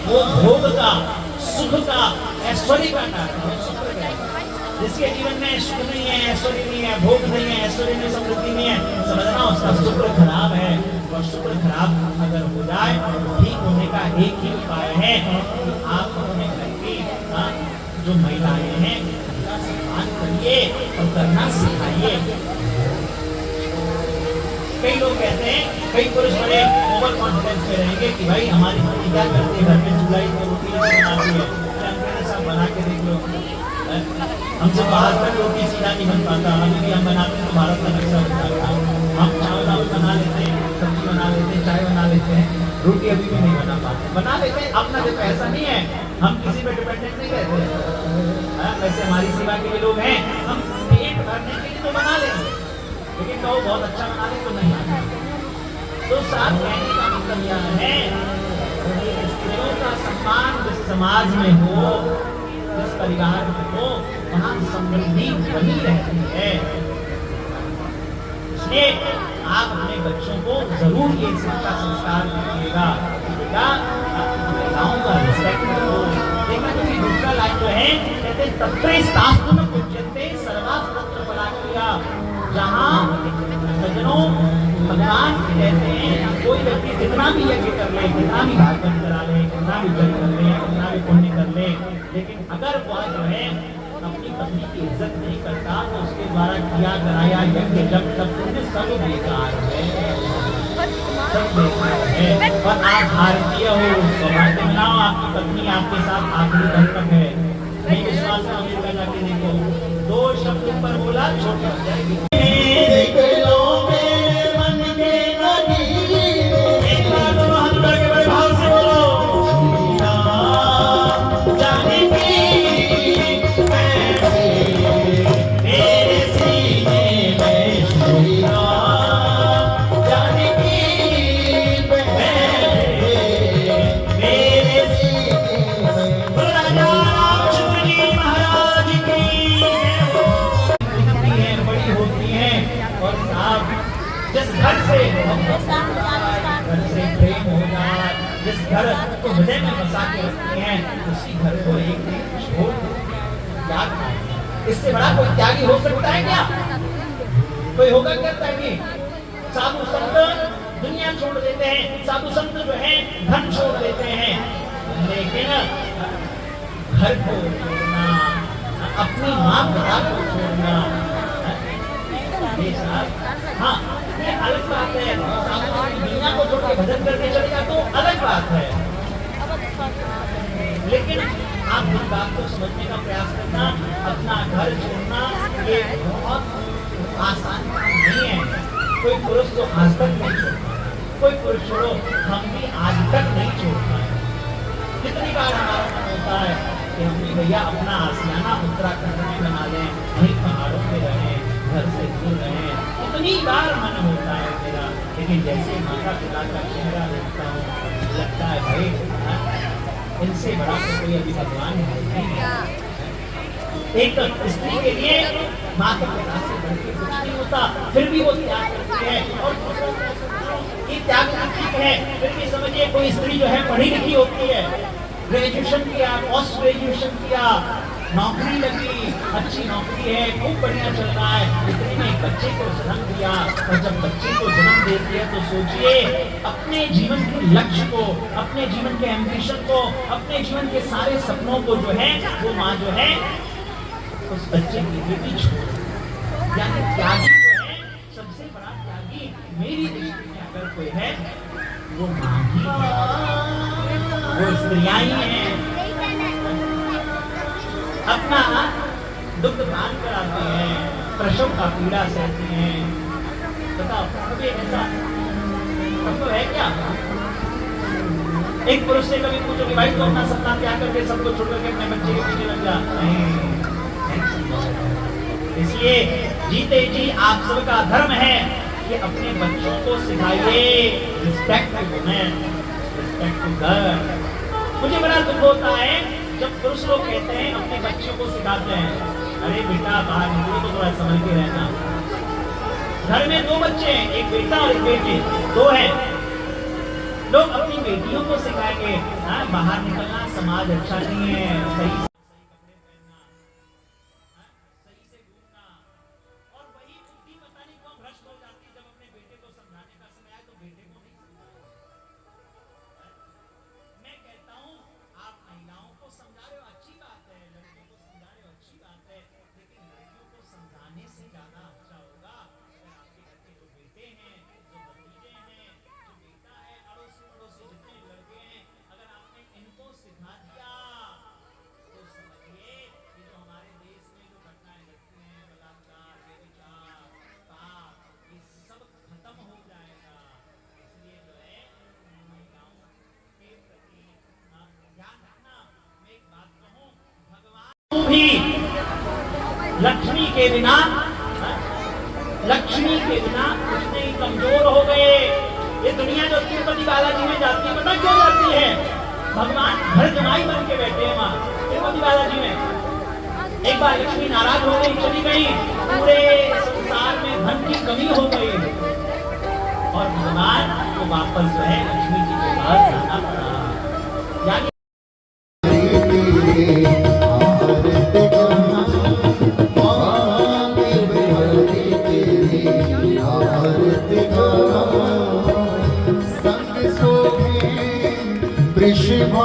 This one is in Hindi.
वो भोग का, सुख का, ऐश्वर्य का कारण है। शुक्र है जिसके जीवन में सुख नहीं है, ऐश्वर्य नहीं है, भोग नहीं है, ऐश्वर्य में समृद्धि नहीं है, समझना उसका शुक्र खराब है। और शुक्र खराब अगर हो जाए तो ठीक होने का एक ही उपाय है कि आप अपने घर की जो महिलाएं हैं उनका सम्मान करिए और करना सिखाइए। कई लोग कहते हैं, कई पुरुष बड़े ओवर कॉन्फिडेंस में रहेंगे कि भाई हमारी पत्नी क्या करती है, घर में चूल्हा की रोटी बनाती है, सब बना के देख लो। हमसे तो आज तक रोटी सीधा नहीं बन पाता, अभी भी हम बनाते हैं तो भारत का नक्शा बनता है। हम चावल बना लेते हैं, सब्जी बना लेते हैं, चाय बना लेते हैं, रोटी अभी भी नहीं बना पाते। बना लेते हैं, अपना देखो ऐसा नहीं है, हम किसी पे डिपेंडेंट नहीं रहते। वैसे हमारी सेवा के लोग हैं, हम पेट भरने के लिए तो बना लेंगे, लेकिन कहो बहुत अच्छा बना ले तो नहीं आता। तो साथ कहने का मतलब यह है कि स्त्रियों का सम्मान जिस समाज में हो, जिस परिवार में हो, वहां समृद्धि बनी रहती है। इसलिए आप अपने बच्चों को जरूर ये शिक्षा संस्कार दीजिएगा, महिलाओं का रिस्पेक्ट करो। देखिए दूसरा लाइन जो है, कहते तत्रे शास्त्र में पूज्यते सर्वास्त्र बलाक्रिया। जहाँ सज्जनों भगवान कहते हैं कोई व्यक्ति कितना भी यज्ञ कर ले, कितना भी भागवत करा ले, कितना भी जल कर ले, कितना भी पुण्य कर ले, लेकिन अगर वह जो है अपनी पत्नी की इज्जत नहीं करता तो उसके द्वारा किया कराया यज्ञ जब तक पुण्य सब बेकार है, सब बेकार है। और आप भारतीय हो, सौभाग्य मनाओ, आपकी पत्नी आपके साथ आखिरी दम तक है। नहीं विश्वास का अमेरिका जाके देखो, 2 शब्द ऊपर बोला छोटी हो जाएगी। जिस घर को हृदय में बसा के रखते हैं उसी घर को एक दिन छोड़ त्याग। इससे बड़ा कोई त्यागी हो सकता है क्या? कोई होगा क्या त्यागी? साधु संत दुनिया छोड़ देते हैं, साधु संत जो है धन छोड़ देते हैं, लेकिन घर को छोड़ना, अपनी माँ पिता को छोड़ना, हाँ ये अलग बात है। दुनिया को छोड़ के भजन करके चलेगा तो अलग बात है, लेकिन आप इस बात को समझने का प्रयास करना, अपना घर छोड़ना ये बहुत आसान नहीं है। कोई पुरुष तो आज तक नहीं छोड़ता, कोई पुरुष छोड़ो हम भी आज तक नहीं छोड़ पाए। कितनी बार हमारा मन होता है कि हम भी भैया अपना आसियाना उत्तराखंड में बना लें, वहीं पहाड़ों पे रहें, घर से दूर रहें, इतनी बार मन होता है मेरा। लेकिन जैसे माता पिता का चेहरा देखता हूँ लगता है भाई इनसे बड़ा तो कोई अभी भगवान नहीं है। एक स्त्री के लिए माता पिता से बढ़ के कुछ नहीं होता, फिर भी वो त्याग करती है। और ये त्याग ठीक है, फिर भी समझिए कोई स्त्री जो है पढ़ी लिखी होती है, ग्रेजुएशन किया, पोस्ट ग्रेजुएशन किया, नौकरी लगी, अच्छी नौकरी है, खूब बढ़िया चल रहा है, इतने में एक बच्चे को जन्म दिया। और जब बच्चे को जन्म देती है तो सोचिए अपने जीवन के लक्ष्य को, अपने जीवन के एम्बिशन को, अपने जीवन के सारे सपनों को जो है वो माँ जो है उस बच्चे के लिए भी छोड़। यानी त्यागी जो है, सबसे बड़ा त्यागी मेरी दृष्टि में अगर कोई है वो माँ ही है, वो स्त्रियां ही है। अपना दुग्ध पान कराती हैं, प्रसव का पीड़ा सहती हैं। बताओ कभी ऐसा तो है क्या? एक पुरुष से कभी पूछो कि भाई तो अपना सपना त्याग करके सबको छोड़ करके अपने बच्चे के पीछे लग जा? नहीं। इसलिए जीते जी आप सबका धर्म है कि अपने बच्चों को सिखाइए respect to women, respect to girl. मुझे बड़ा दुख होता है जब पुरुष लोग कहते हैं अपने बच्चों को सिखाते हैं, अरे बेटा बाहर निकलो तो थोड़ा समझ के रहना। घर में 2 बच्चे हैं, एक बेटा और एक बेटी, 2 हैं। लोग अपनी बेटियों को सिखाएंगे हाँ, बाहर निकलना समाज अच्छा नहीं है, सही कपड़े पहनना, हाँ, सही से घूमना। और वही बुद्धि पता नहीं क्यों भ्रष्ट हो जाती है जब अपने बेटे को समझाने का समय आए तो बेटे को नहीं समझाते। मैं कहता हूँ आप महिलाओं को समझा रहे हो अच्छी बात है, लड़कियों को समझा रहे हो अच्छी बात है, लेकिन लड़कियों को समझाने से ज्यादा अच्छा होगा अगर आपके घर के जो बेटे हैं, जो भतीजे हैं, जो बेटा है, अड़ोसी पड़ोसी जितने लड़के हैं, अगर आपने इनको सिखा दिया तो समझिए ये जो हमारे देश में जो घटनाएं घटती हैं, बलात्कार, व्यभिचार, पाप, ये सब खत्म हो जाएगा। इसलिए जो है महिलाओं के प्रति ध्यान रखना। मैं एक बात कहूं, भगवान भी लक्ष्मी के बिना कुछ नहीं, कमजोर हो गए। ये दुनिया जो तिरुपति बालाजी में जाती है पता क्यों जाती है? भगवान घर जमाई बन के बैठे हैं वहां तिरुपति बालाजी में। एक बार लक्ष्मी नाराज हो गई, चली गई, पूरे संसार में धन की कमी हो गई और भगवान को वापस जो है लक्ष्मी जी के पास जाना पड़ा। यानी वृषभ